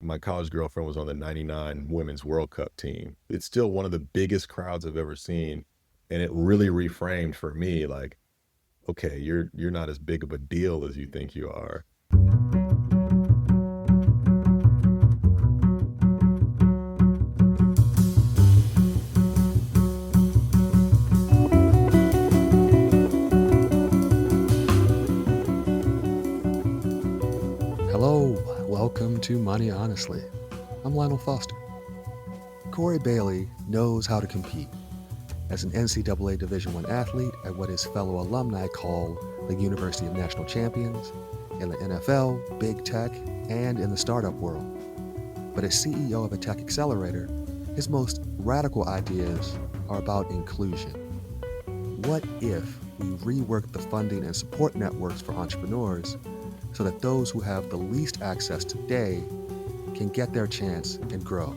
My college girlfriend was on the '99 Women's World Cup team. It's still one of the biggest crowds I've ever seen, and it really reframed for me, like, "Okay, you're not as big of a deal as you think you are." Hello, welcome to Money Honestly. I'm Lionel Foster. Kory Bailey knows how to compete. As an NCAA Division I athlete at what his fellow alumni call the University of National Champions, in the NFL, big tech, and in the startup world. But as CEO of a tech accelerator, his most radical ideas are about inclusion. What if we rework the funding and support networks for entrepreneurs so that those who have the least access today can get their chance and grow?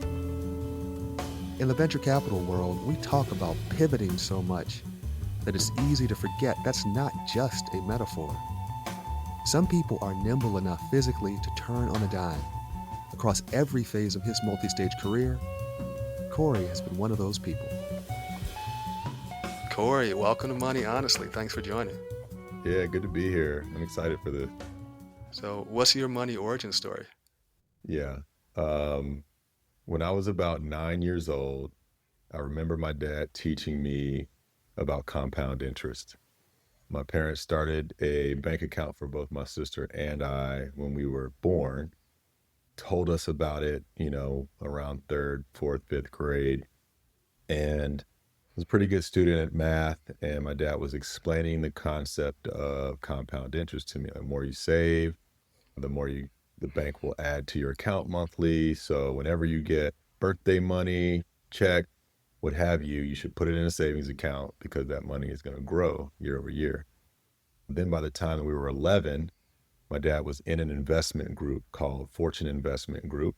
In the venture capital world, we talk about pivoting so much that it's easy to forget that's not just a metaphor. Some people are nimble enough physically to turn on a dime. Across every phase of his multi-stage career, Kory has been one of those people. Kory, welcome to Money Honestly. Thanks for joining. Yeah, good to be here. I'm excited for this. So, what's your money origin story? Yeah. Um, when I was about 9 years old, I remember my dad teaching me about compound interest. My parents started a bank account for both my sister and I when we were born, told us about it, around 3rd, 4th, 5th grade, and was a pretty good student at math, and my dad was explaining the concept of compound interest to me. The more you save, the more the bank will add to your account monthly. So whenever you get birthday money, check, what have you, you should put it in a savings account because that money is going to grow year over year. Then by the time we were 11, my dad was in an investment group called Fortune Investment Group,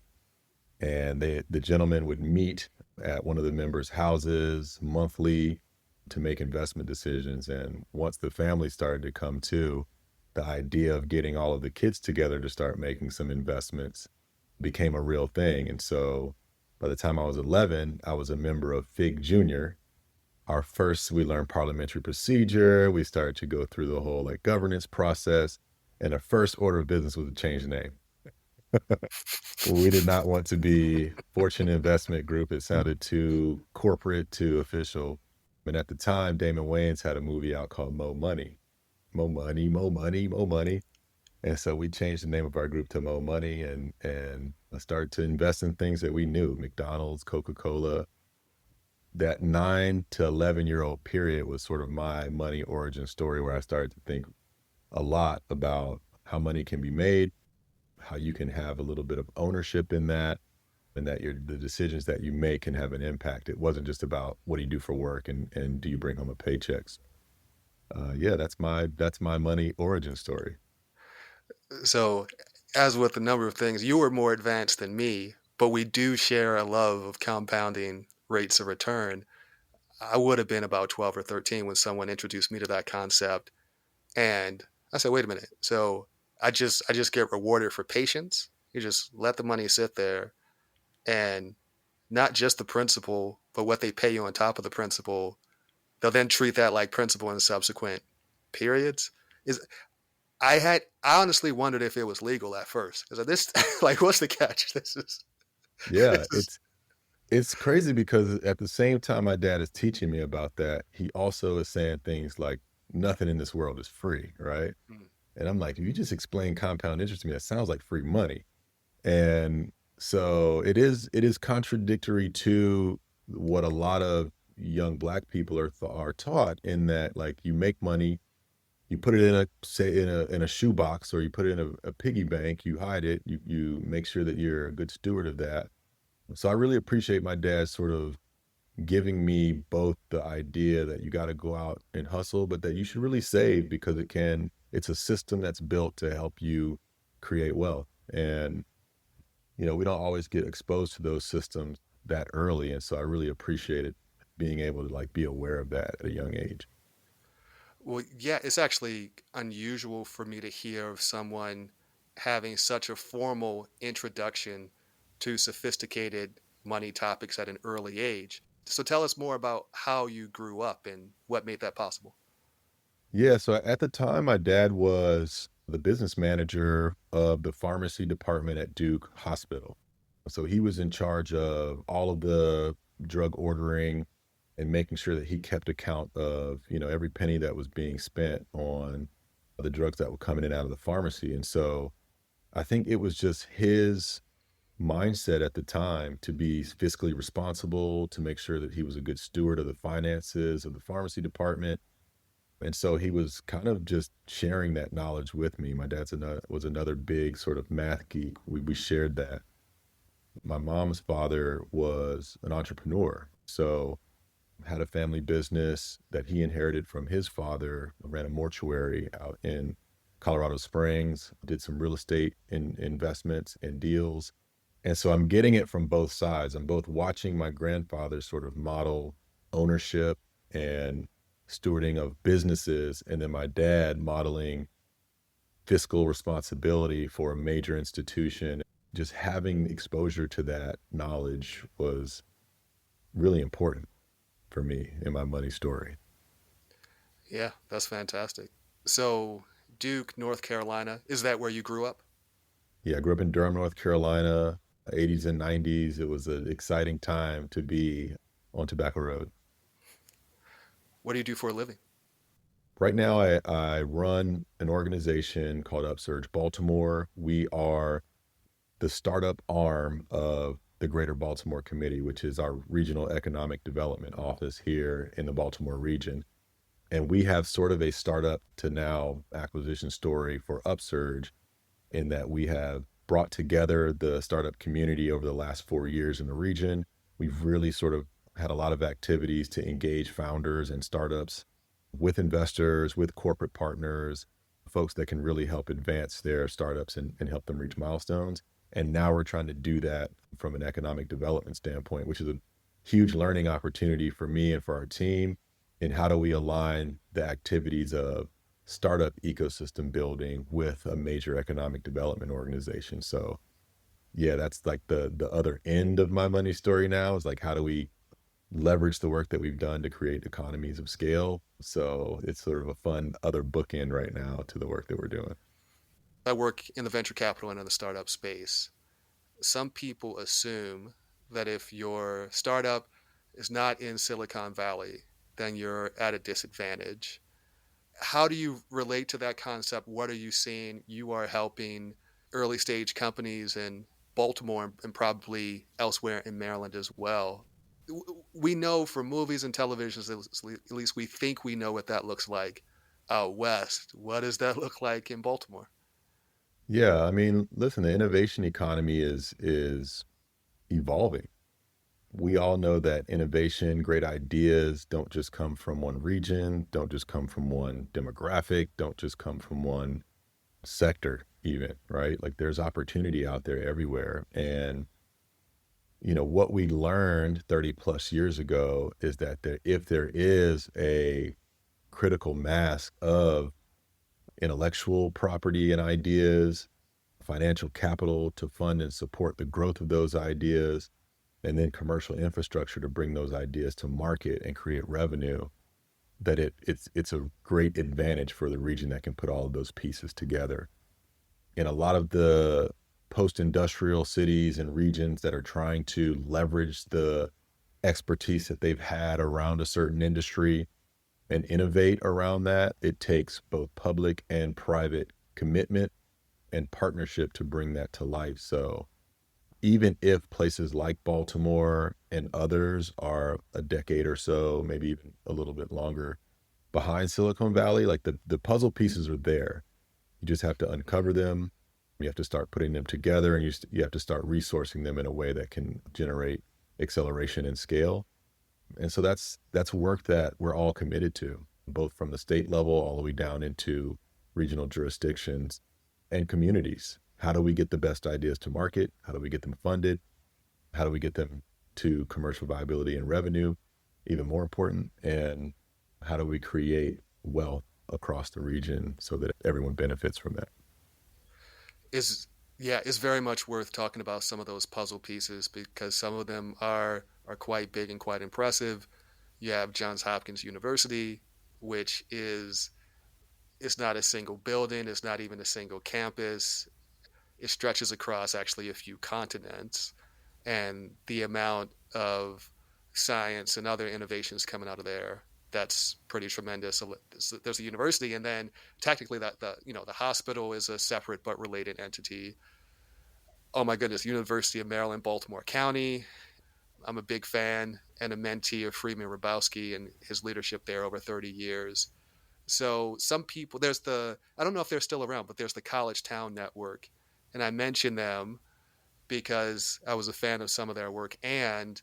and the gentleman would meet at one of the members' houses monthly to make investment decisions. And once the family started to come to, the idea of getting all of the kids together to start making some investments became a real thing. And so by the time I was 11, I was a member of FIG Junior. We learned parliamentary procedure. We started to go through the whole like governance process. And the first order of business was to change the name. We did not want to be Fortune Investment Group. It sounded too corporate, too official. And at the time, Damon Wayans had a movie out called Mo Money. Mo Money, Mo Money, Mo Money. And so we changed the name of our group to Mo Money, and I started to invest in things that we knew, McDonald's, Coca-Cola. That 9 to 11-year-old period was sort of my money origin story, where I started to think a lot about how money can be made, how you can have a little bit of ownership in that, and that the decisions that you make can have an impact. It wasn't just about what do you do for work and do you bring home a paycheck. Yeah, that's my money origin story. So, as with a number of things, you were more advanced than me, but we do share a love of compounding rates of return. I would have been about 12 or 13 when someone introduced me to that concept. And I said, wait a minute. So I just get rewarded for patience. You just let the money sit there, and not just the principal, but what they pay you on top of the principal. They'll then treat that like principal in subsequent periods. Is I honestly wondered if it was legal at first. Because this like what's the catch? Yeah, This is it's crazy because at the same time my dad is teaching me about that, he also is saying things like nothing in this world is free, right? mm, And I'm like, if you just explain compound interest to me, that sounds like free money. And so it is contradictory to what a lot of young black people are taught, in that like you make money, you put it in a shoebox, or you put it in a piggy bank, you hide it, you make sure that you're a good steward of that. So I really appreciate my dad sort of giving me both the idea that you got to go out and hustle, but that you should really save because it's a system that's built to help you create wealth. And we don't always get exposed to those systems that early. And so I really appreciated being able to like be aware of that at a young age. well, yeah, it's actually unusual for me to hear of someone having such a formal introduction to sophisticated money topics at an early age. So tell us more about how you grew up and what made that possible. Yeah, so at the time, my dad was the business manager of the pharmacy department at Duke Hospital. So he was in charge of all of the drug ordering and making sure that he kept account of, every penny that was being spent on the drugs that were coming in and out of the pharmacy. And so I think it was just his mindset at the time to be fiscally responsible, to make sure that he was a good steward of the finances of the pharmacy department. And so he was kind of just sharing that knowledge with me. My dad's was another big sort of math geek. We shared that. My mom's father was an entrepreneur. So had a family business that he inherited from his father, ran a mortuary out in Colorado Springs, did some real estate investments and deals. And so I'm getting it from both sides. I'm both watching my grandfather sort of model ownership and stewarding of businesses, and then my dad modeling fiscal responsibility for a major institution. Just having exposure to that knowledge was really important for me in my money story. Yeah, that's fantastic. So, Duke, North Carolina, is that where you grew up? Yeah, I grew up in Durham, North Carolina, 80s and 90s. It was an exciting time to be on Tobacco Road. What do you do for a living? Right now, I run an organization called Upsurge Baltimore. We are the startup arm of the Greater Baltimore Committee, which is our regional economic development office here in the Baltimore region. And we have sort of a startup to now acquisition story for Upsurge, in that we have brought together the startup community over the last 4 years in the region. We've really sort of had a lot of activities to engage founders and startups with investors, with corporate partners, folks that can really help advance their startups and help them reach milestones. And now we're trying to do that from an economic development standpoint, which is a huge learning opportunity for me and for our team. And how do we align the activities of startup ecosystem building with a major economic development organization? So yeah, that's like the other end of my money story now, is like, how do we leverage the work that we've done to create economies of scale? So it's sort of a fun other bookend right now to the work that we're doing. I work in the venture capital and in the startup space. Some people assume that if your startup is not in Silicon Valley, then you're at a disadvantage. How do you relate to that concept? What are you seeing? You are helping early stage companies in Baltimore and probably elsewhere in Maryland as well. We know from movies and televisions, at least we think we know what that looks like out west. What does that look like in Baltimore? Yeah, I mean, listen, the innovation economy is evolving. We all know that innovation, great ideas don't just come from one region, don't just come from one demographic, don't just come from one sector even, right? Like there's opportunity out there everywhere. And what we learned 30 plus years ago is that if there is a critical mass of intellectual property and ideas, financial capital to fund and support the growth of those ideas, and then commercial infrastructure to bring those ideas to market and create revenue, that it's a great advantage for the region that can put all of those pieces together. In a lot of the post-industrial cities and regions that are trying to leverage the expertise that they've had around a certain industry and innovate around that, it takes both public and private commitment and partnership to bring that to life. So even if places like Baltimore and others are a decade or so, maybe even a little bit longer behind Silicon Valley, like the puzzle pieces are there. You just have to uncover them. You have to start putting them together, and you have to start resourcing them in a way that can generate acceleration and scale. And so that's work that we're all committed to, both from the state level all the way down into regional jurisdictions and communities. How do we get the best ideas to market? How do we get them funded? How do we get them to commercial viability and revenue? Even more important. And how do we create wealth across the region so that everyone benefits from that? Is Yeah, it's very much worth talking about some of those puzzle pieces because some of them are quite big and quite impressive. You have Johns Hopkins University, which is it's not a single building, it's not even a single campus. It stretches across actually a few continents, and the amount of science and other innovations coming out of there, that's pretty tremendous. There's a university, and then technically that the hospital is a separate but related entity. Oh my goodness, University of Maryland, Baltimore County. I'm a big fan and a mentee of Freeman Hrabowski and his leadership there over 30 years. So some people, I don't know if they're still around, but there's the College Town Network. And I mention them because I was a fan of some of their work. And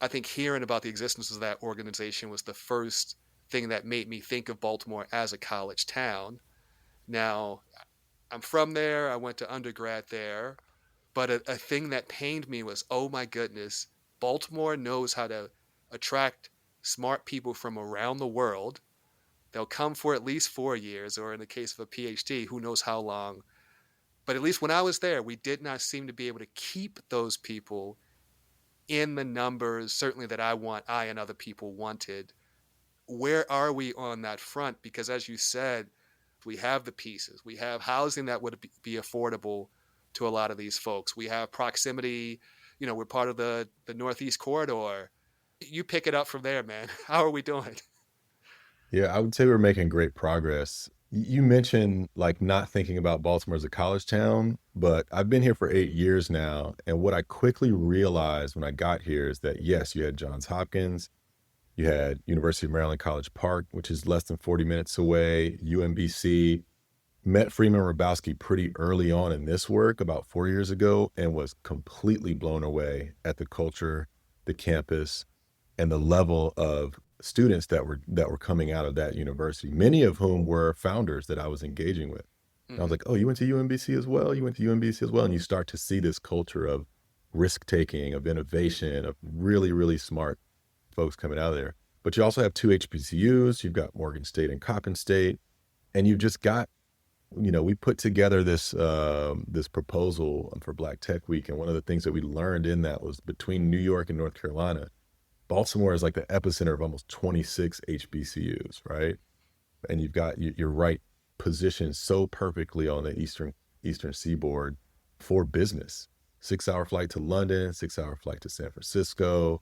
I think hearing about the existence of that organization was the first thing that made me think of Baltimore as a college town. Now, I'm from there. I went to undergrad there. But a thing that pained me was, oh my goodness, Baltimore knows how to attract smart people from around the world. They'll come for at least 4 years, or in the case of a PhD, who knows how long. But at least when I was there, we did not seem to be able to keep those people in the numbers, certainly that I and other people wanted. Where are we on that front? Because as you said, we have the pieces. We have housing that would be affordable to a lot of these folks. We have proximity. We're part of the Northeast Corridor. You pick it up from there, man. How are we doing? Yeah, I would say we're making great progress. You mentioned like not thinking about Baltimore as a college town, but I've been here for 8 years now. And what I quickly realized when I got here is that yes, you had Johns Hopkins, you had University of Maryland College Park, which is less than 40 minutes away, UMBC. Met Freeman Hrabowski pretty early on in this work about 4 years ago and was completely blown away at the culture, the campus, and the level of students that were coming out of that university, many of whom were founders that I was engaging with. And I was Mm-hmm. like, oh, you went to UMBC as well? You went to UMBC as well? And you start to see this culture of risk taking, of innovation, of really, really smart folks coming out of there. But you also have two HBCUs. You've got Morgan State and Coppin State. And you've just got, we put together this proposal for Black Tech Week. And one of the things that we learned in that was between New York and North Carolina, Baltimore is like the epicenter of almost 26 HBCUs, right? And you've got you're right positioned so perfectly on the eastern seaboard for business. 6 hour flight to London, 6 hour flight to San Francisco,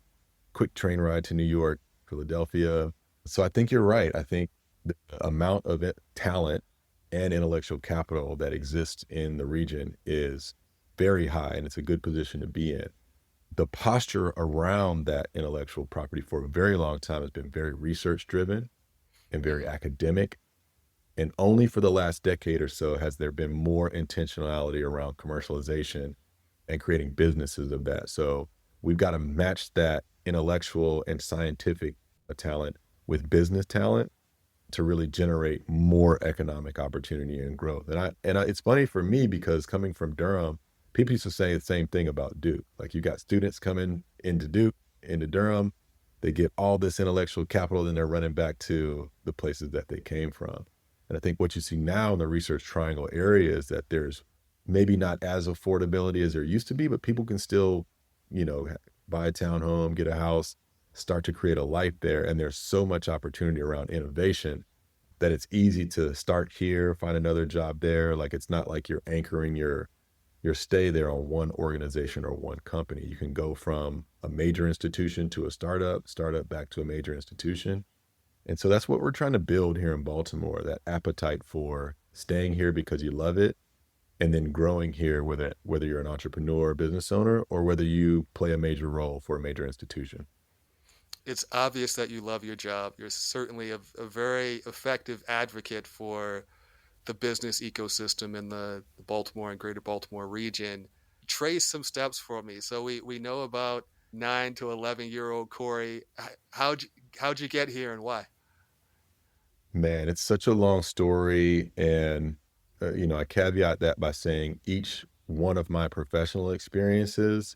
quick train ride to New York, Philadelphia. So I think you're right. I think the amount of talent and intellectual capital that exists in the region is very high, and it's a good position to be in. The posture around that intellectual property for a very long time has been very research driven and very Mm-hmm. academic. And only for the last decade or so has there been more intentionality around commercialization and creating businesses of that. So we've got to match that intellectual and scientific talent with business talent to really generate more economic opportunity and growth. It's funny for me because coming from Durham, people used to say the same thing about Duke. Like you got students coming into Duke, into Durham, they get all this intellectual capital, then they're running back to the places that they came from. And I think what you see now in the Research Triangle area is that there's maybe not as affordability as there used to be, but people can still, buy a townhome, get a house, start to create a life there. And there's so much opportunity around innovation that it's easy to start here, find another job there. Like it's not like you're anchoring your stay there on one organization or one company. You can go from a major institution to a startup back to a major institution. And so that's what we're trying to build here in Baltimore, that appetite for staying here because you love it and then growing here, whether you're an entrepreneur, business owner, or whether you play a major role for a major institution. It's obvious that you love your job. You're certainly a very effective advocate for the business ecosystem in the Baltimore and greater Baltimore region. Trace some steps for me. So we know about 9 to 11-year-old Kory. How'd you get here and why? Man, it's such a long story. And, I caveat that by saying each one of my professional experiences,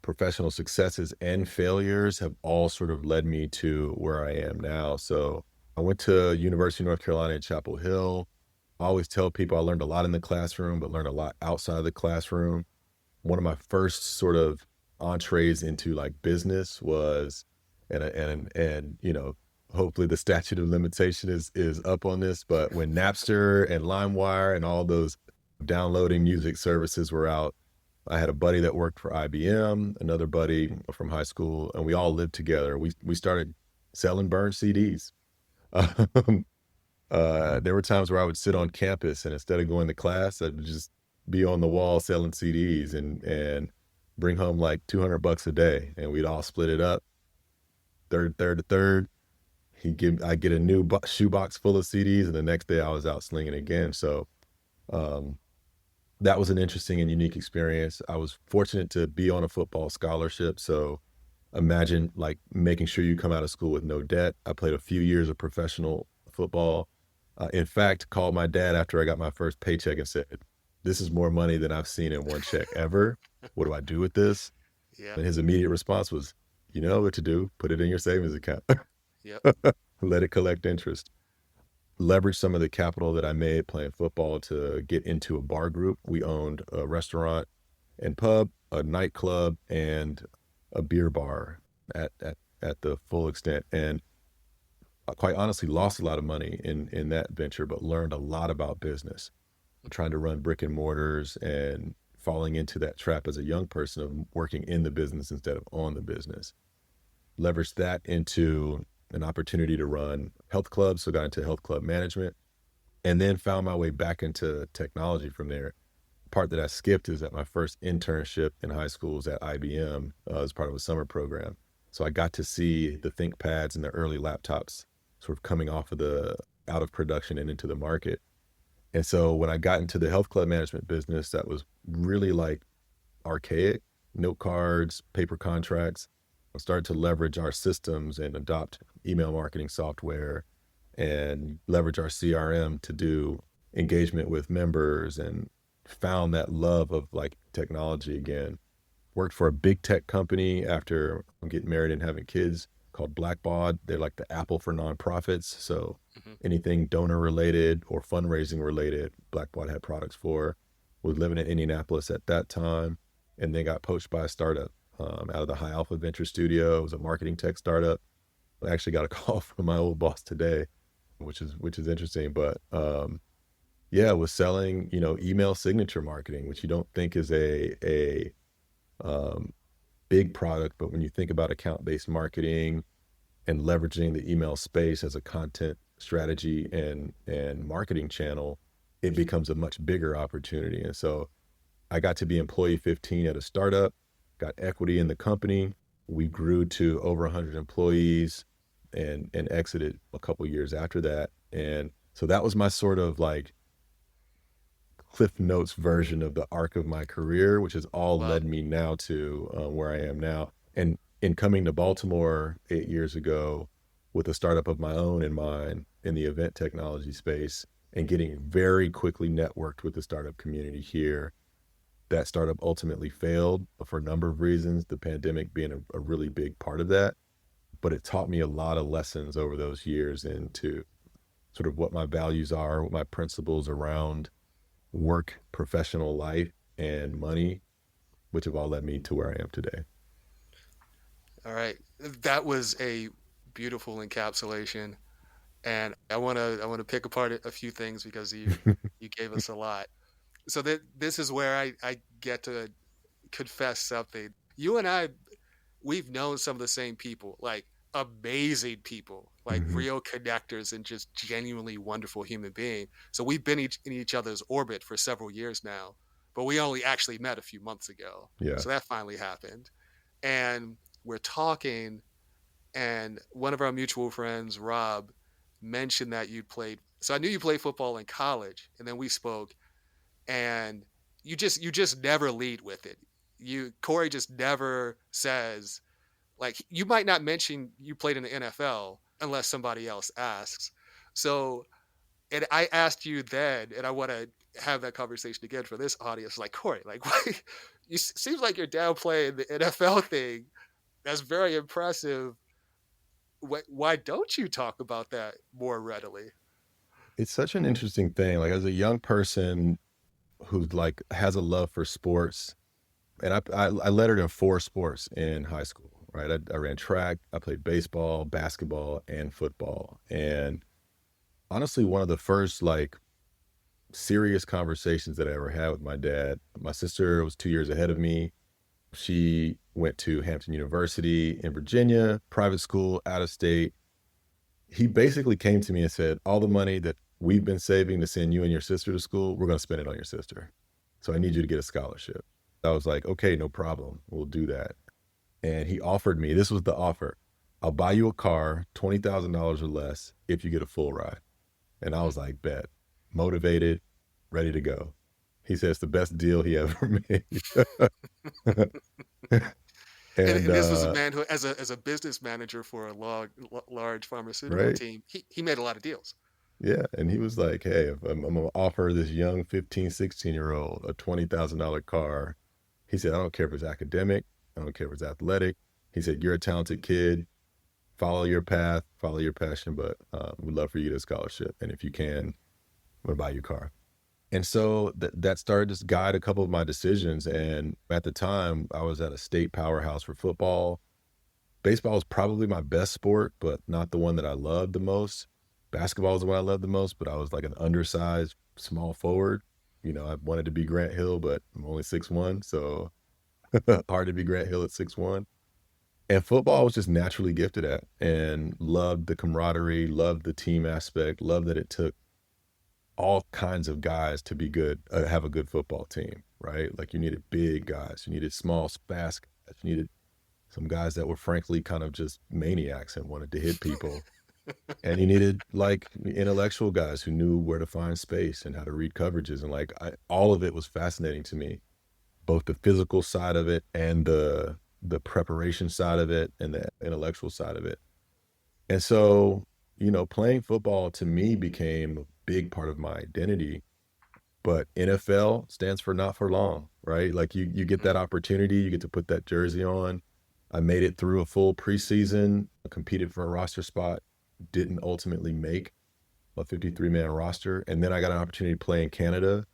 professional successes and failures have all sort of led me to where I am now. So I went to University of North Carolina in Chapel Hill. I always tell people I learned a lot in the classroom, but learned a lot outside of the classroom. One of my first sort of entrees into like business was, and hopefully the statute of limitation is up on this, but when Napster and LimeWire and all those downloading music services were out, I had a buddy that worked for IBM, another buddy from high school, and we all lived together. We started selling burned CDs. Um, there were times where I would sit on campus and instead of going to class, I'd just be on the wall selling CDs and bring home like $200 a day, and we'd all split it up, third to third. I get a new shoebox full of CDs, and the next day I was out slinging again. So um, that was an interesting and unique experience. I was fortunate to be on a football scholarship, so imagine like making sure you come out of school with no debt. I played a few years of professional football. In fact, called my dad after I got my first paycheck and said, "This is more money than I've seen in one check ever. What do I do with this?" Yeah. And his immediate response was, "You know what to do. Put it in your savings account. Yep. Let it collect interest." Leverage some of the capital that I made playing football to get into a bar group. We owned a restaurant and pub, a nightclub, and a beer bar at the full extent. And I quite honestly lost a lot of money in that venture, but learned a lot about business, trying to run brick and mortars and falling into that trap as a young person of working in the business instead of on the business. Leveraged that into an opportunity to run health clubs, so got into health club management, and then found my way back into technology from there. Part that I skipped is that my first internship in high school was at IBM as part of a summer program. So I got to see the ThinkPads and the early laptops sort of coming out of production and into the market. And so when I got into the health club management business, that was really like archaic, note cards, paper contracts. I started to leverage our systems and adopt email marketing software and leverage our CRM to do engagement with members, and found that love of like technology again. Worked for a big tech company after getting married and having kids called Blackbaud. They're like the Apple for nonprofits. So Mm-hmm. anything donor related or fundraising related, Blackbaud had products for. Was living in Indianapolis at that time, and then got poached by a startup out of the High Alpha Venture Studio. It was a marketing tech startup. I actually got a call from my old boss today, which is interesting. But yeah, was selling email signature marketing, which you don't think is a um, big product, but when you think about account-based marketing and leveraging the email space as a content strategy and marketing channel, it becomes a much bigger opportunity. And so I got to be employee 15 at a startup, got equity in the company. We grew to over 100 employees and exited a couple years after that. And so that was my sort of like Cliff Notes version of the arc of my career, which has all Wow. led me now to where I am now. And in coming to Baltimore 8 years ago with a startup of my own in mind in the event technology space, and getting very quickly networked with the startup community here. That startup ultimately failed for a number of reasons, the pandemic being a really big part of that. But it taught me a lot of lessons over those years into sort of what my values are, what my principles around work, professional life, and money, which have all led me to where I am today. All right. That was a beautiful encapsulation, and I want to pick apart a few things because you gave us a lot. So that this is where I get to confess something. You and I, we've known some of the same people, like amazing people, like Mhm. real connectors and just genuinely wonderful human being. So we've been in each other's orbit for several years now, but we only actually met a few months ago. Yeah. So that finally happened. And we're talking, and one of our mutual friends, Rob, mentioned that you played. So I knew you played football in college, and then we spoke, and you just never lead with it. Kory just never says, like, you might not mention you played in the NFL unless somebody else asks. So, and I asked you then, and I want to have that conversation again for this audience. Like, Kory, like, seems like you're downplaying the NFL thing. That's very impressive. Why don't you talk about that more readily? It's such an interesting thing. Like as a young person who like has a love for sports, and I lettered in four sports in high school, right? I ran track, I played baseball, basketball, and football. And honestly, one of the first like serious conversations that I ever had with my dad. My sister was 2 years ahead of me. She went to Hampton University in Virginia, private school, out of state. He basically came to me and said, all the money that we've been saving to send you and your sister to school, we're going to spend it on your sister. So I need you to get a scholarship. I was like, okay, no problem. We'll do that. And he offered me, this was the offer. I'll buy you a car, $20,000 or less if you get a full ride. And I was like, bet, motivated, ready to go. He said it's the best deal he ever made. And, and and this was a man who, as a business manager for a large pharmaceutical right. team, he made a lot of deals. Yeah. And he was like, hey, if I'm going to offer this young 15, 16-year-old a $20,000 car, he said, I don't care if it's academic. I don't care if it's athletic. He said, you're a talented kid. Follow your path, follow your passion, but we'd love for you to get a scholarship. And if you can, I'm going to buy you a car. And so that started to guide a couple of my decisions. And at the time, I was at a state powerhouse for football. Baseball was probably my best sport, but not the one that I loved the most. Basketball was the one I loved the most, but I was like an undersized small forward. You know, I wanted to be Grant Hill, but I'm only 6'1", so hard to be Grant Hill at 6'1". And football I was just naturally gifted at and loved the camaraderie, loved the team aspect, loved that it took all kinds of guys to be good, have a good football team, right? Like you needed big guys, you needed small, fast guys, you needed some guys that were frankly kind of just maniacs and wanted to hit people. And you needed like intellectual guys who knew where to find space and how to read coverages. And like all of it was fascinating to me, both the physical side of it and the preparation side of it and the intellectual side of it. And so, you know, playing football to me became a big part of my identity. But NFL stands for not for long, right? Like you get that opportunity, you get to put that jersey on. I made it through a full preseason, I competed for a roster spot, didn't ultimately make a 53-man roster. And then I got an opportunity to play in Canada.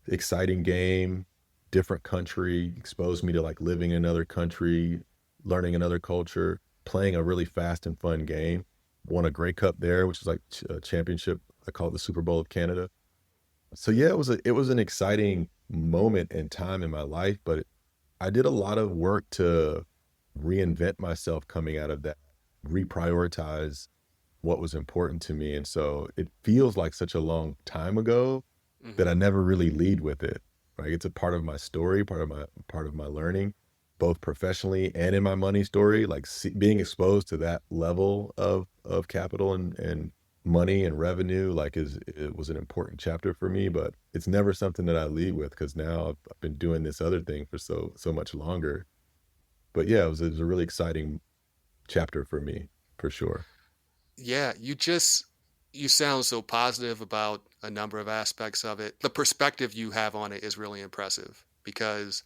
Exciting game, different country, exposed me to like living in another country, learning another culture, playing a really fast and fun game. Won a Grey Cup there, which is like a championship. I call it the Super Bowl of Canada. So yeah, it was an exciting moment in time in my life, but I did a lot of work to reinvent myself coming out of that, reprioritize what was important to me. And so it feels like such a long time ago that I never really lead with it. Right? It's a part of my story, part of my learning, both professionally and in my money story. Like being exposed to that level of capital and money and revenue, like it was an important chapter for me. But it's never something that I lead with because now I've been doing this other thing for so much longer. But yeah, it was a really exciting chapter for me, for sure. Yeah, you sound so positive about a number of aspects of it. The perspective you have on it is really impressive because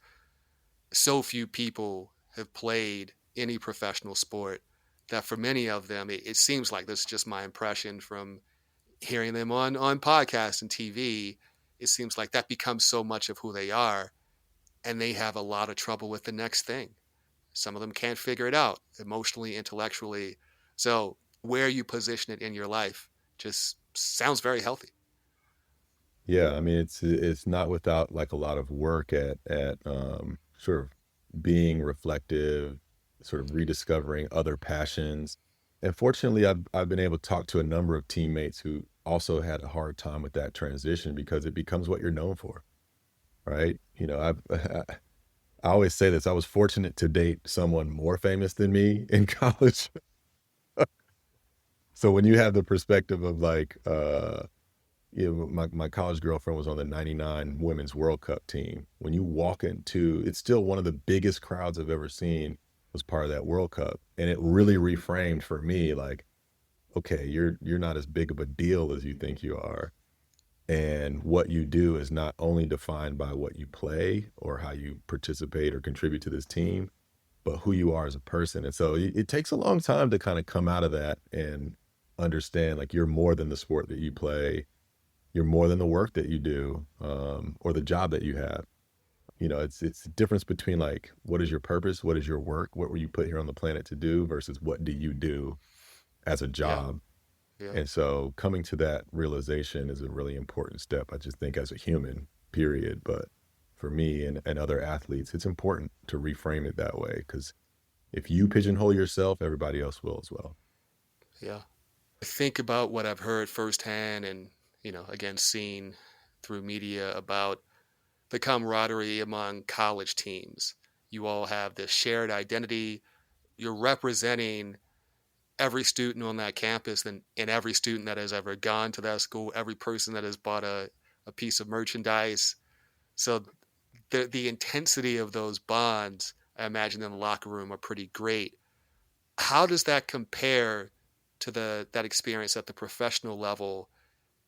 so few people have played any professional sport that for many of them, it seems like this is just my impression from hearing them on podcasts and TV. It seems like that becomes so much of who they are, and they have a lot of trouble with the next thing. Some of them can't figure it out emotionally, intellectually. So where you position it in your life just sounds very healthy. Yeah, I mean it's not without like a lot of work at sort of being reflective, sort of rediscovering other passions. And fortunately, I've been able to talk to a number of teammates who also had a hard time with that transition because it becomes what you're known for, right? You know, I always say this. I was fortunate to date someone more famous than me in college. So when you have the perspective of like, you know, my college girlfriend was on the 99 Women's World Cup team. When you walk into, it's still one of the biggest crowds I've ever seen was part of that World Cup. And it really reframed for me like, okay, you're not as big of a deal as you think you are. And what you do is not only defined by what you play or how you participate or contribute to this team, but who you are as a person. And so it takes a long time to kind of come out of that and understand like you're more than the sport that you play. you're more than the work that you do, or the job that you have. It's the difference between like, what is your purpose? What is your work? What were you put here on the planet to do versus what do you do as a Yeah. job? Yeah. And so coming to that realization is a really important step, I just think, as a human, period. But for me and other athletes, it's important to reframe it that way, because if you pigeonhole yourself, everybody else will as well. Yeah. Think about what I've heard firsthand and, again, seen through media about the camaraderie among college teams. You all have this shared identity. You're representing every student on that campus and every student that has ever gone to that school, every person that has bought a piece of merchandise. So the intensity of those bonds, I imagine in the locker room, are pretty great. How does that compare to that experience at the professional level?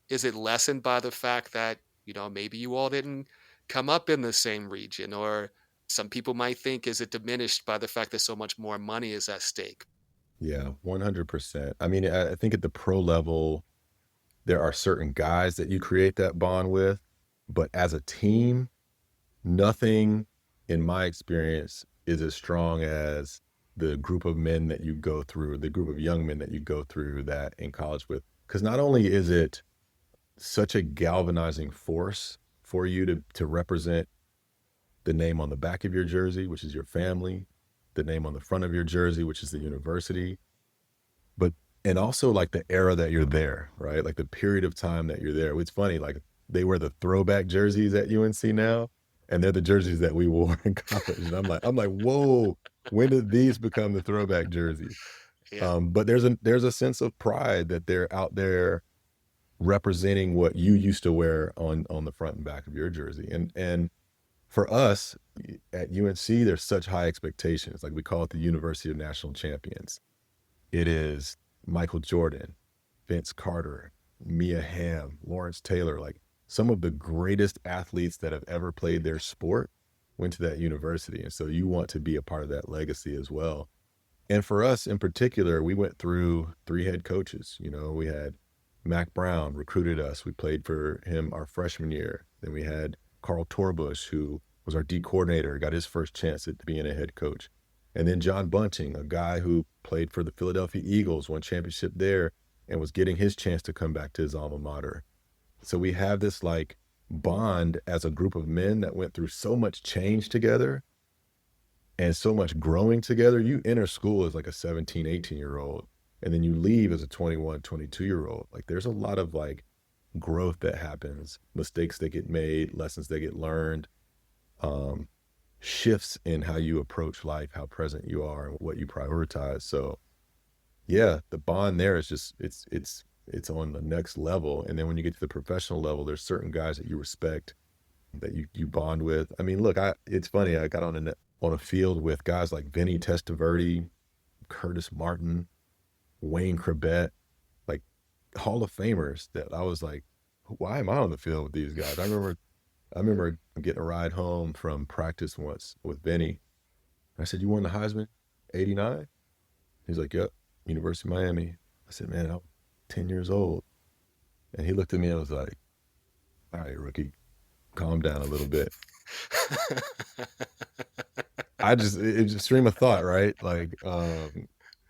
Is it lessened by the fact that, maybe you all didn't come up in the same region? Or some people might think, is it diminished by the fact that so much more money is at stake? Yeah, 100%. I mean, I think at the pro level, there are certain guys that you create that bond with, but as a team, nothing in my experience is as strong as the group of men that you go through, the group of young men that you go through that in college with. Because not only is it such a galvanizing force for you to represent the name on the back of your jersey, which is your family, the name on the front of your jersey, which is the university, but and also like the era that you're there, right? Like the period of time that you're there. It's funny, like they wear the throwback jerseys at UNC now, and they're the jerseys that we wore in college. And I'm like, whoa, when did these become the throwback jerseys? Yeah. But there's a sense of pride that they're out there representing what you used to wear on the front and back of your jersey. And for us at UNC, there's such high expectations. Like we call it the University of National Champions. It is Michael Jordan, Vince Carter, Mia Hamm, Lawrence Taylor, like some of the greatest athletes that have ever played their sport went to that university. And so you want to be a part of that legacy as well. And for us in particular, we went through 3 head coaches. We had Mac Brown recruited us. We played for him our freshman year. Then we had Carl Torbush, who was our D coordinator, got his first chance at being a head coach. And then John Bunting, a guy who played for the Philadelphia Eagles, won championship there, and was getting his chance to come back to his alma mater. So we have this like bond as a group of men that went through so much change together and so much growing together. You enter school as like a 17, 18-year-old, and then you leave as a 21, 22-year-old. Like there's a lot of like growth that happens, mistakes that get made, lessons that get learned, shifts in how you approach life, how present you are, and what you prioritize. So yeah, the bond there is just it's on the next level. And then when you get to the professional level, there's certain guys that you respect, that you bond with. I mean, look, it's funny. I got on a field with guys like Vinny Testaverde, Curtis Martin, Wayne Krebet, like Hall of Famers that I was like, why am I on the field with these guys? I remember getting a ride home from practice once with Vinny. I said, "You won the Heisman, '89?" He's like, "Yep, University of Miami." I said, "Man, I'm 10 years old." And he looked at me and was like, "All right, rookie, calm down a little bit." It's a stream of thought, right? Like,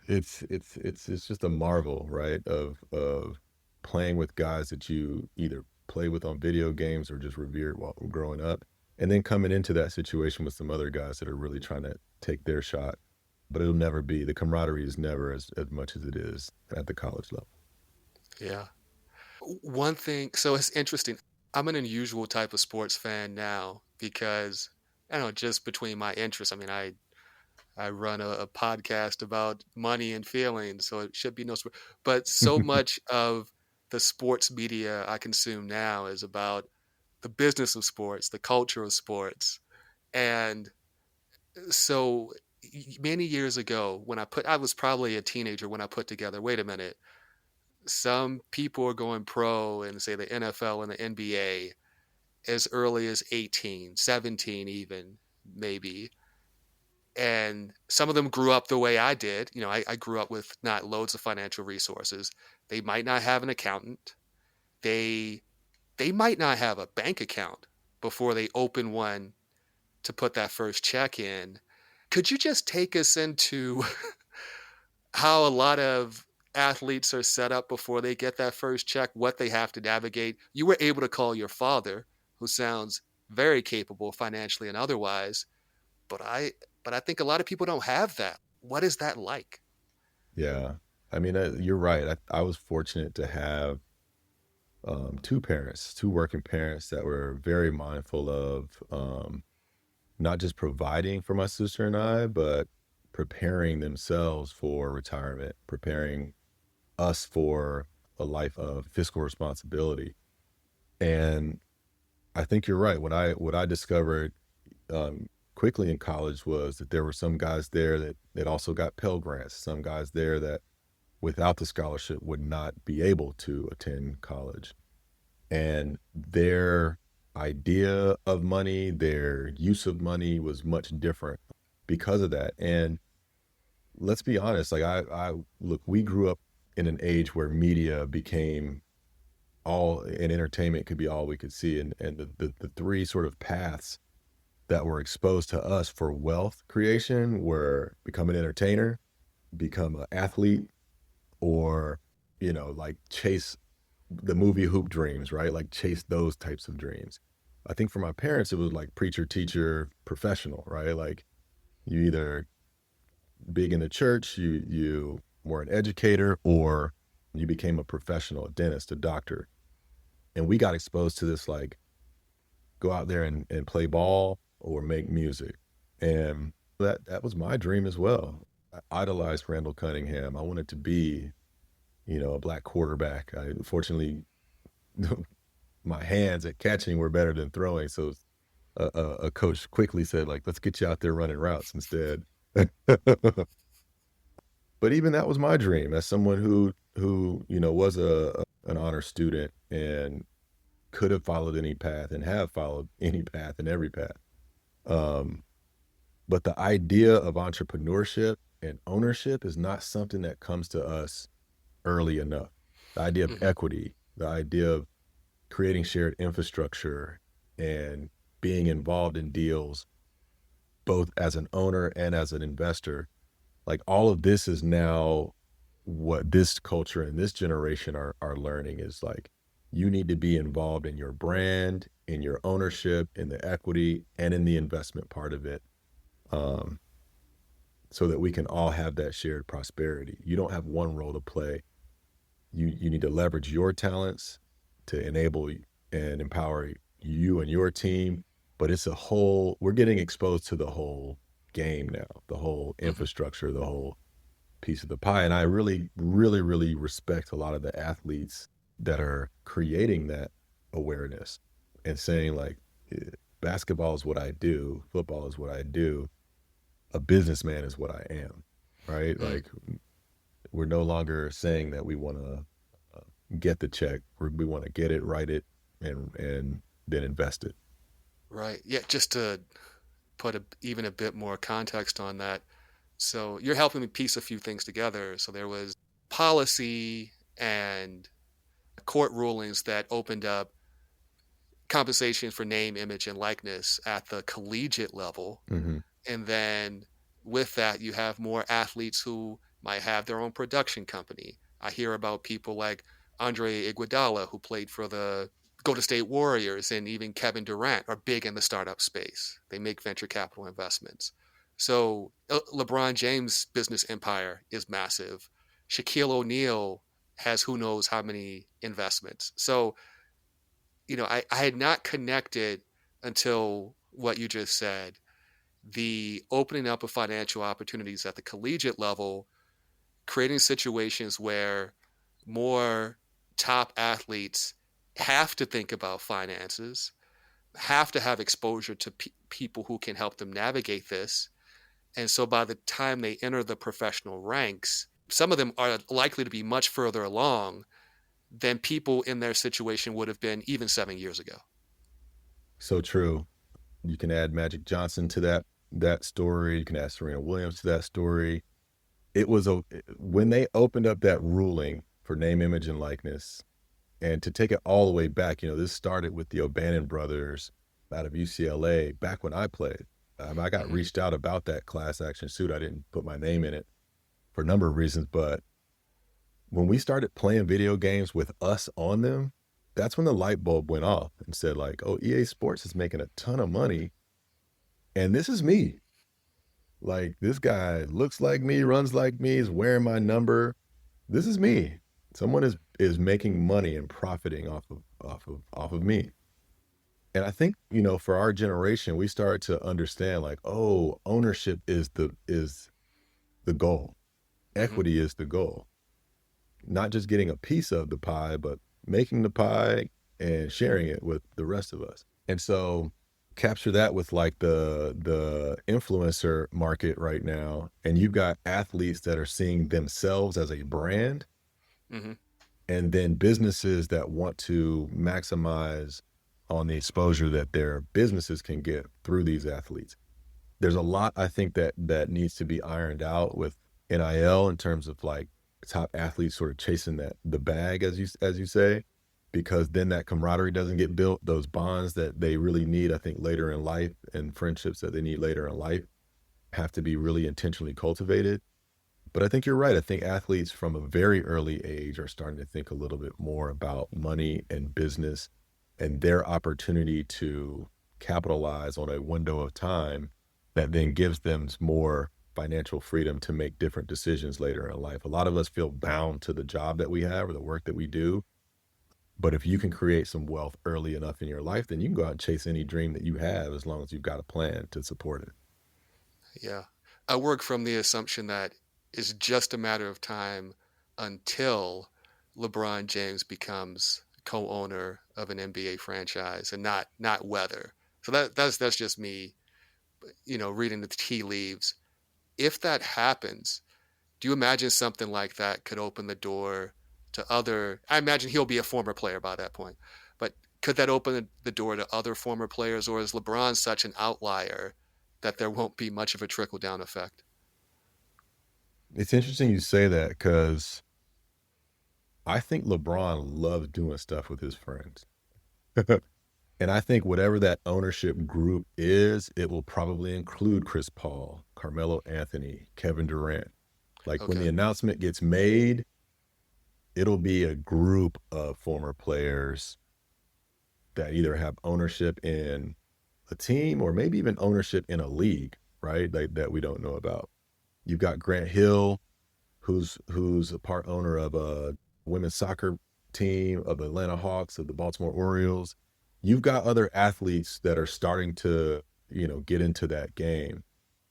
it's just a marvel, right? Of playing with guys that you either play with on video games or just revered while growing up, and then coming into that situation with some other guys that are really trying to take their shot. But the camaraderie is never as much as it is at the college level. Yeah. One thing, so it's interesting. I'm an unusual type of sports fan now because, I don't know, just between my interests. I mean, I run a podcast about money and feelings, so it should be no sport. But so much of the sports media I consume now is about the business of sports, the culture of sports. And so many years ago, I was probably a teenager when I put together, wait a minute, some people are going pro in, say, the NFL and the NBA as early as 18, 17 even, maybe. And some of them grew up the way I did. I grew up with not loads of financial resources. They might not have an accountant. They they might not have a bank account before they open one to put that first check in. Could you just take us into how a lot of athletes are set up before they get that first check, what they have to navigate? You were able to call your father, who sounds very capable financially and otherwise, but I think a lot of people don't have that. What is that like? Yeah. I mean, you're right. I was fortunate to have two working parents that were very mindful of not just providing for my sister and I, but preparing themselves for retirement, preparing us for a life of fiscal responsibility. And I think you're right. What I discovered quickly in college was that there were some guys there that also got Pell Grants, some guys there that without the scholarship would not be able to attend college. And their idea of money, their use of money was much different because of that. And let's be honest, like I look, we grew up in an age where media became all and entertainment could be all we could see. And the three sort of paths that were exposed to us for wealth creation were become an entertainer, become an athlete, or, like chase the movie hoop dreams, right? Like chase those types of dreams. I think for my parents, it was like preacher, teacher, professional, right? Like you either big in the church, you were an educator, or you became a professional, a dentist, a doctor. And we got exposed to this like go out there and play ball or make music. And that was my dream as well. I idolized Randall Cunningham. I wanted to be, a black quarterback. I fortunately my hands at catching were better than throwing. So a coach quickly said, like, let's get you out there running routes instead. But even that was my dream as someone who was an honor student and could have followed any path and have followed any path and every path. Um, but the idea of entrepreneurship and ownership is not something that comes to us early enough. The idea of Mhm. equity, the idea of creating shared infrastructure and being involved in deals, both as an owner and as an investor, like all of this is now what this culture and this generation are learning is like, you need to be involved in your brand, in your ownership, in the equity, and in the investment part of it. Um, so that we can all have that shared prosperity. You don't have one role to play. You need to leverage your talents to enable and empower you and your team. But it's we're getting exposed to the whole game now, the whole Mhm. infrastructure, the whole piece of the pie. And I really, really, really respect a lot of the athletes that are creating that awareness and saying like, basketball is what I do, football is what I do, a businessman is what I am, right? Mm. Like we're no longer saying that we want to get the check. We want to get it, write it, and then invest it. Right. Yeah, just to put even a bit more context on that. So you're helping me piece a few things together. So there was policy and court rulings that opened up compensation for name, image, and likeness at the collegiate level. Hmm. And then with that, you have more athletes who might have their own production company. I hear about people like Andre Iguodala, who played for the Golden State Warriors, and even Kevin Durant are big in the startup space. They make venture capital investments. So LeBron James' business empire is massive. Shaquille O'Neal has who knows how many investments. So, I had not connected until what you just said, the opening up of financial opportunities at the collegiate level, creating situations where more top athletes have to think about finances, have to have exposure to people who can help them navigate this. And so by the time they enter the professional ranks, some of them are likely to be much further along than people in their situation would have been even 7 years ago. So true. You can add Magic Johnson to that story. You can add Serena Williams to that story. It was when they opened up that ruling for name, image, and likeness, And to take it all the way back, this started with the O'Bannon brothers out of UCLA back when I played. I got Mm-hmm. reached out about that class action suit. I didn't put my name in it for a number of reasons, but when we started playing video games with us on them, that's when the light bulb went off and said, like, oh, EA Sports is making a ton of money. And this is me. Like, this guy looks like me, runs like me, is wearing my number. This is me. Someone is making money and profiting off of me. And I think, for our generation, we started to understand, like, oh, ownership is the goal. Mm-hmm. Equity is the goal. Not just getting a piece of the pie, but making the pie and sharing it with the rest of us. And so capture that with like the influencer market right now, and you've got athletes that are seeing themselves as a brand, Mm-hmm. and then businesses that want to maximize on the exposure that their businesses can get through these athletes. There's a lot, I think, that needs to be ironed out with NIL in terms of like top athletes sort of chasing the bag, as you say, because then that camaraderie doesn't get built. Those bonds that they really need, I think, later in life, and friendships that they need later in life have to be really intentionally cultivated. But I think you're right. I think athletes from a very early age are starting to think a little bit more about money and business and their opportunity to capitalize on a window of time that then gives them more financial freedom to make different decisions later in life. A lot of us feel bound to the job that we have or the work that we do. But if you can create some wealth early enough in your life, then you can go out and chase any dream that you have as long as you've got a plan to support it. Yeah. I work from the assumption that it's just a matter of time until LeBron James becomes co-owner of an NBA franchise, and not whether. So that's just me, reading the tea leaves. If that happens, do you imagine something like that could open the door to other? I imagine he'll be a former player by that point, but could that open the door to other former players, or is LeBron such an outlier that there won't be much of a trickle down effect? It's interesting you say that because I think LeBron loves doing stuff with his friends. And I think whatever that ownership group is, it will probably include Chris Paul, Carmelo Anthony, Kevin Durant. Like when Okay. the announcement gets made, it'll be a group of former players that either have ownership in a team or maybe even ownership in a league, right? Like that we don't know about. You've got Grant Hill, who's a part owner of a women's soccer team, of the Atlanta Hawks, of the Baltimore Orioles. You've got other athletes that are starting to, get into that game.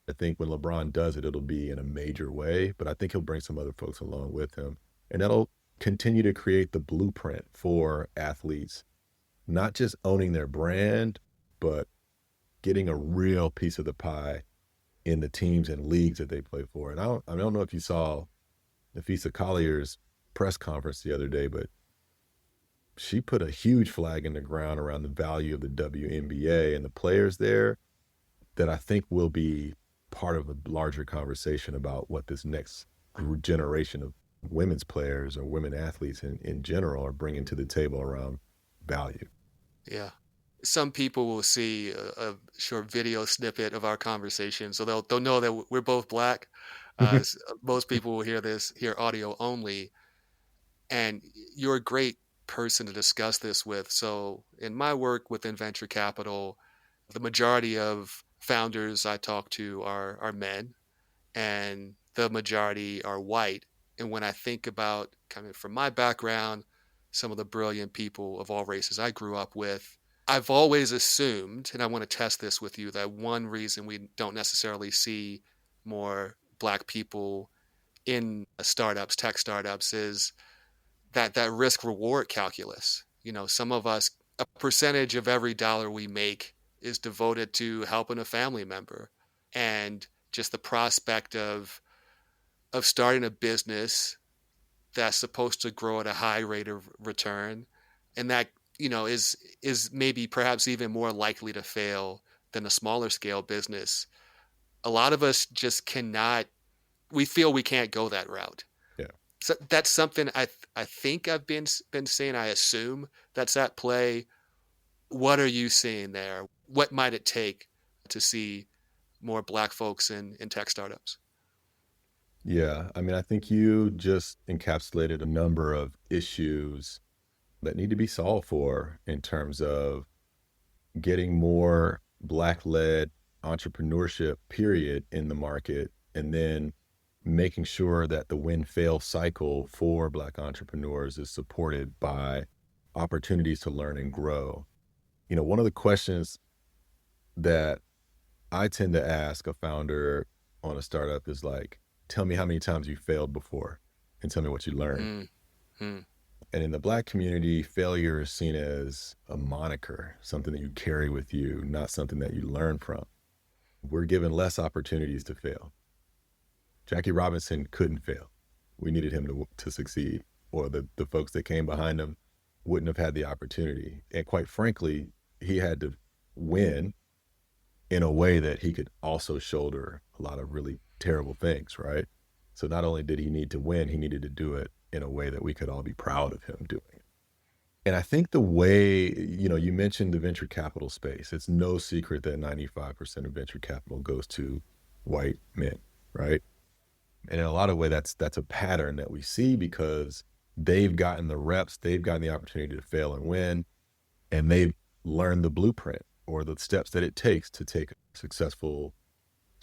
I think when LeBron does it, it'll be in a major way, but I think he'll bring some other folks along with him. And that'll continue to create the blueprint for athletes, not just owning their brand, but getting a real piece of the pie in the teams and leagues that they play for. And I don't know if you saw Nafisa Collier's press conference the other day, but she put a huge flag in the ground around the value of the WNBA and the players there that I think will be part of a larger conversation about what this next generation of women's players or women athletes in general are bringing to the table around value. Yeah. Some people will see a short video snippet of our conversation, so they'll know that we're both black. Most people will hear audio only, and you're a great person to discuss this with. So, in my work within venture capital, the majority of founders I talk to are men, and the majority are white. And when I think about coming from my background, some of the brilliant people of all races I grew up with, I've always assumed, and I want to test this with you, that one reason we don't necessarily see more black people in startups, tech startups, is that risk reward calculus. Some of us, a percentage of every dollar we make is devoted to helping a family member, and just the prospect of starting a business that's supposed to grow at a high rate of return, and that is maybe perhaps even more likely to fail than a smaller scale business. A lot of us just cannot. We feel we can't go that route. Yeah. So that's something I think I've been seeing. I assume that's at play. What are you seeing there? What might it take to see more Black folks in tech startups? Yeah, I mean, I think you just encapsulated a number of issues that need to be solved for in terms of getting more Black-led entrepreneurship, period, in the market, and then making sure that the win-fail cycle for Black entrepreneurs is supported by opportunities to learn and grow. One of the questions that I tend to ask a founder on a startup is like, tell me how many times you failed before and tell me what you learned. Mm, mm, And in the Black community, failure is seen as a moniker, something that you carry with you, not something that you learn from. We're given less opportunities to fail. Jackie Robinson couldn't fail. We needed him to succeed, or the folks that came behind him wouldn't have had the opportunity. And quite frankly, he had to win in a way that he could also shoulder a lot of really terrible things, right? So not only did he need to win, he needed to do it in a way that we could all be proud of him doing it. And I think the way, you mentioned the venture capital space. It's no secret that 95% of venture capital goes to white men, right? And in a lot of way, that's a pattern that we see because they've gotten the reps, they've gotten the opportunity to fail and win, and they've learned the blueprint or the steps that it takes to take a successful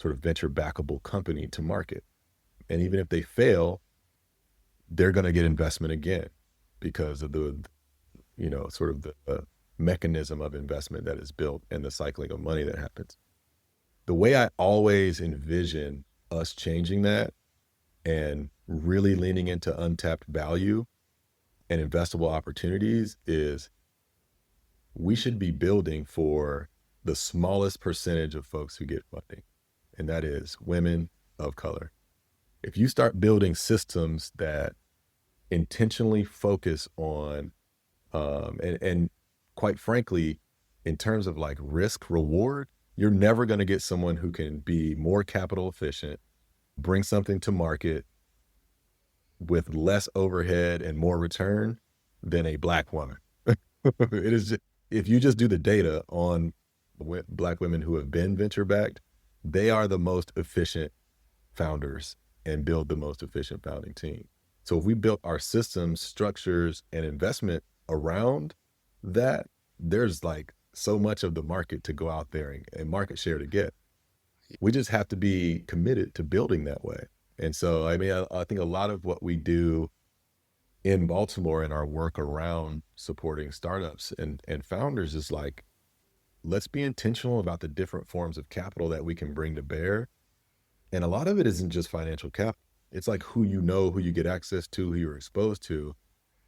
sort of venture backable company to market. And even if they fail, they're going to get investment again because of the, sort of the mechanism of investment that is built and the cycling of money that happens. The way I always envision us changing that and really leaning into untapped value and investable opportunities is we should be building for the smallest percentage of folks who get funding, and that is women of color. If you start building systems that intentionally focus on, and quite frankly, in terms of like risk reward, you're never going to get someone who can be more capital efficient, bring something to market with less overhead and more return than a Black woman. It is just, if you just do the data on Black women who have been venture backed, they are the most efficient founders and build the most efficient founding team. So if we built our systems, structures, and investment around that, there's like so much of the market to go out there and market share to get. We just have to be committed to building that way. And so, I mean, I think a lot of what we do in Baltimore and our work around supporting startups and founders is like, let's be intentional about the different forms of capital that we can bring to bear. And a lot of it isn't just financial capital. It's like who you know, who you get access to, who you're exposed to,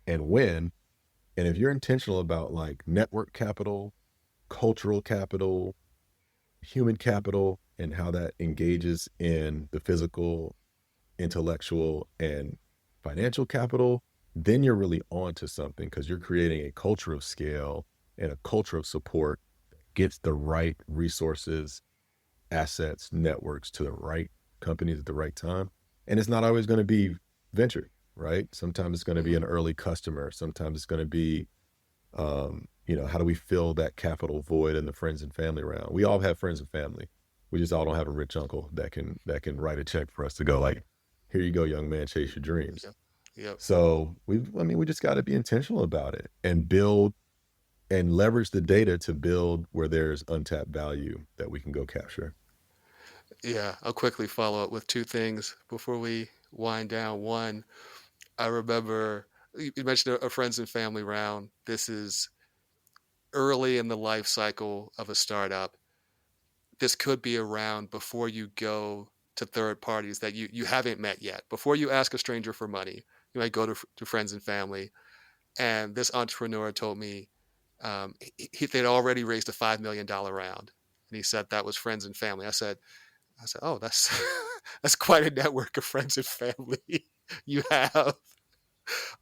and when. And if you're intentional about like network capital, cultural capital, human capital, and how that engages in the physical, intellectual, and financial capital, then you're really on to something because you're creating a culture of scale and a culture of support that gets the right resources, assets, networks to the right companies at the right time. And it's not always going to be venture, right? Sometimes it's going to be mhm. an early customer. Sometimes it's going to be, how do we fill that capital void in the friends and family round? We all have friends and family. We just all don't have a rich uncle that can write a check for us to go like, here you go, young man, chase your dreams. Yep. Yep. So we just got to be intentional about it and build and leverage the data to build where there's untapped value that we can go capture. Yeah. I'll quickly follow up with two things before we wind down. One, I remember you mentioned a friends and family round. This is early in the life cycle of a startup. This could be around before you go to third parties that you haven't met yet. Before you ask a stranger for money, you might go to friends and family. And this entrepreneur told me they'd already raised a $5 million round, and he said that was friends and family. I said, oh, that's that's quite a network of friends and family you have.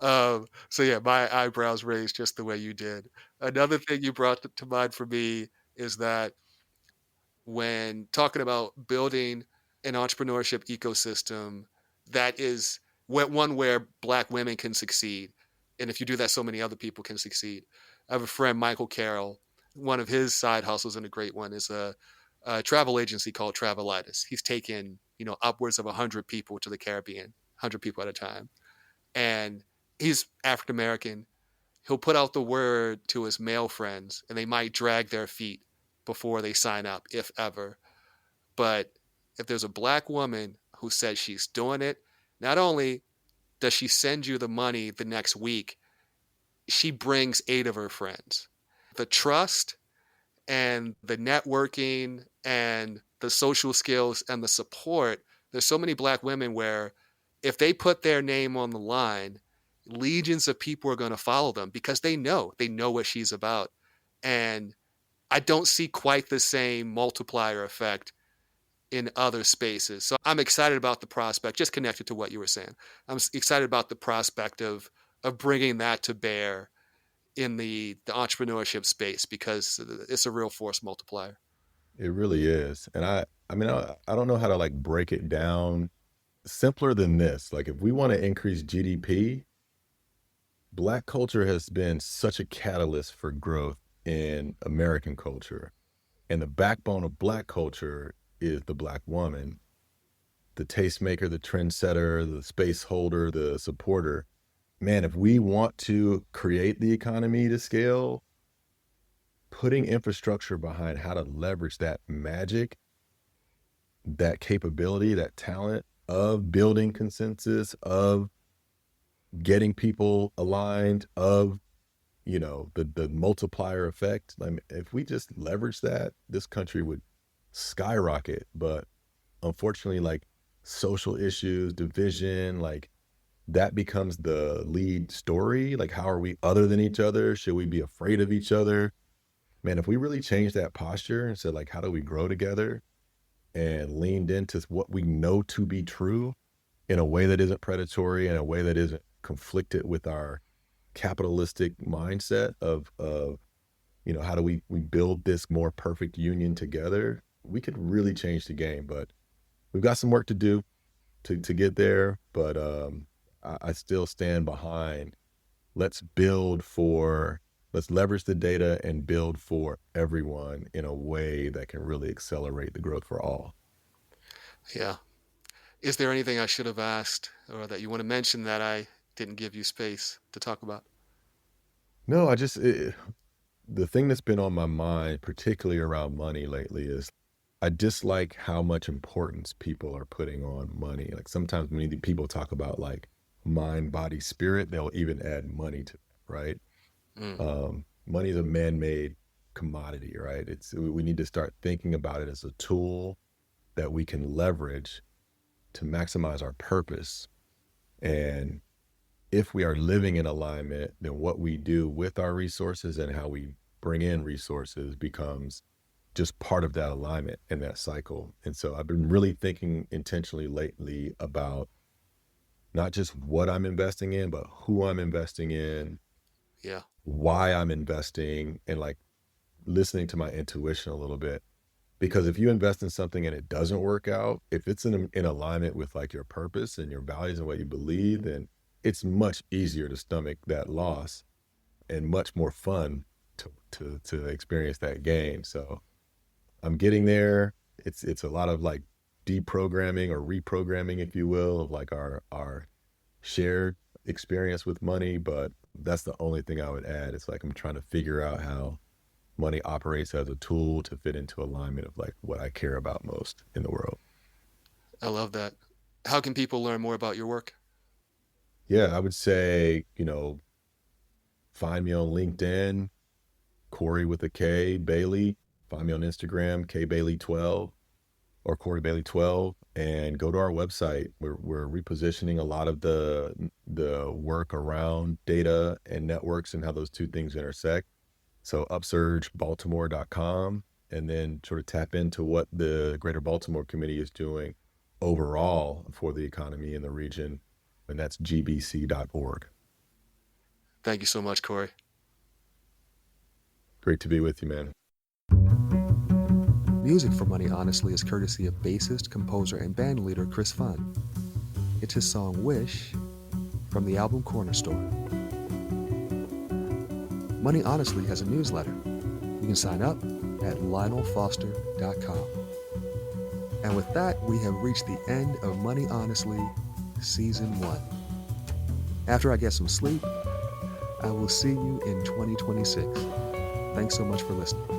So yeah, my eyebrows raised just the way you did. Another thing you brought to mind for me is that when talking about building an entrepreneurship ecosystem that is one where Black women can succeed. And if you do that, so many other people can succeed. I have a friend, Michael Carroll. One of his side hustles, and a great one, is a travel agency called Travelitis. He's taken, upwards of 100 people to the Caribbean, 100 people at a time. And he's African American. He'll put out the word to his male friends, and they might drag their feet before they sign up, if ever. But if there's a Black woman who says she's doing it, not only does she send you the money the next week, she brings 8 of her friends. The trust and the networking and the social skills and the support, there's so many Black women where if they put their name on the line, legions of people are going to follow them because they know what she's about. And I don't see quite the same multiplier effect in other spaces. So I'm excited about the prospect, just connected to what you were saying. I'm excited about the prospect of bringing that to bear in the entrepreneurship space, because it's a real force multiplier. It really is. And I mean, I don't know how to like break it down simpler than this. Like, if we want to increase GDP, Black culture has been such a catalyst for growth in American culture. And the backbone of Black culture is the Black woman, the tastemaker, the trendsetter, the space holder, the supporter. Man, if we want to create the economy to scale, putting infrastructure behind how to leverage that magic, that capability, that talent of building consensus, of getting people aligned, of the multiplier effect. I mean, if we just leverage that, this country would skyrocket. But unfortunately, like, social issues, division, like, that becomes the lead story. Like, how are we other than each other? Should we be afraid of each other? Man, if we really change that posture and said, like, how do we grow together, and leaned into what we know to be true in a way that isn't predatory, in a way that isn't conflicted with our capitalistic mindset of how do we build this more perfect union together, we could really change the game. But we've got some work to do to get there. But I still stand behind, let's leverage the data and build for everyone in a way that can really accelerate the growth for all. Yeah. Is there anything I should have asked or that you want to mention that I didn't give you space to talk about? No, the thing that's been on my mind, particularly around money lately, is I dislike how much importance people are putting on money. Like, sometimes when people talk about like mind, body, spirit, they'll even add money to it, right? Money is a man-made commodity, right? We need to start thinking about it as a tool that we can leverage to maximize our purpose. And if we are living in alignment, then what we do with our resources and how we bring in resources becomes just part of that alignment and that cycle. And so I've been really thinking intentionally lately about not just what I'm investing in, but who I'm investing in, Yeah. why I'm investing, and like listening to my intuition a little bit. Because if you invest in something and it doesn't work out, if it's in alignment with like your purpose and your values and what you believe, then it's much easier to stomach that loss and much more fun to experience that gain. So I'm getting there. It's a lot of like deprogramming or reprogramming, if you will, of like our shared experience with money. But that's the only thing I would add. It's like I'm trying to figure out how money operates as a tool to fit into alignment of like what I care about most in the world. I love that. How can people learn more about your work? Yeah, I would say, find me on LinkedIn, Kory with a K, Bailey. Find me on Instagram, KBailey12 or Kory Bailey 12, and go to our website. We're repositioning a lot of the work around data and networks and how those two things intersect. So upsurgebaltimore.com, and then sort of tap into what the Greater Baltimore Committee is doing overall for the economy in the region, and that's gbc.org. Thank you so much, Kory. Great to be with you, man. Music for Money Honestly is courtesy of bassist, composer, and band leader Chris Funn. It's his song Wish from the album Cornerstone. Money Honestly has a newsletter. You can sign up at lionelfoster.com. And with that, we have reached the end of Money Honestly Season 1. After I get some sleep, I will see you in 2026. Thanks so much for listening.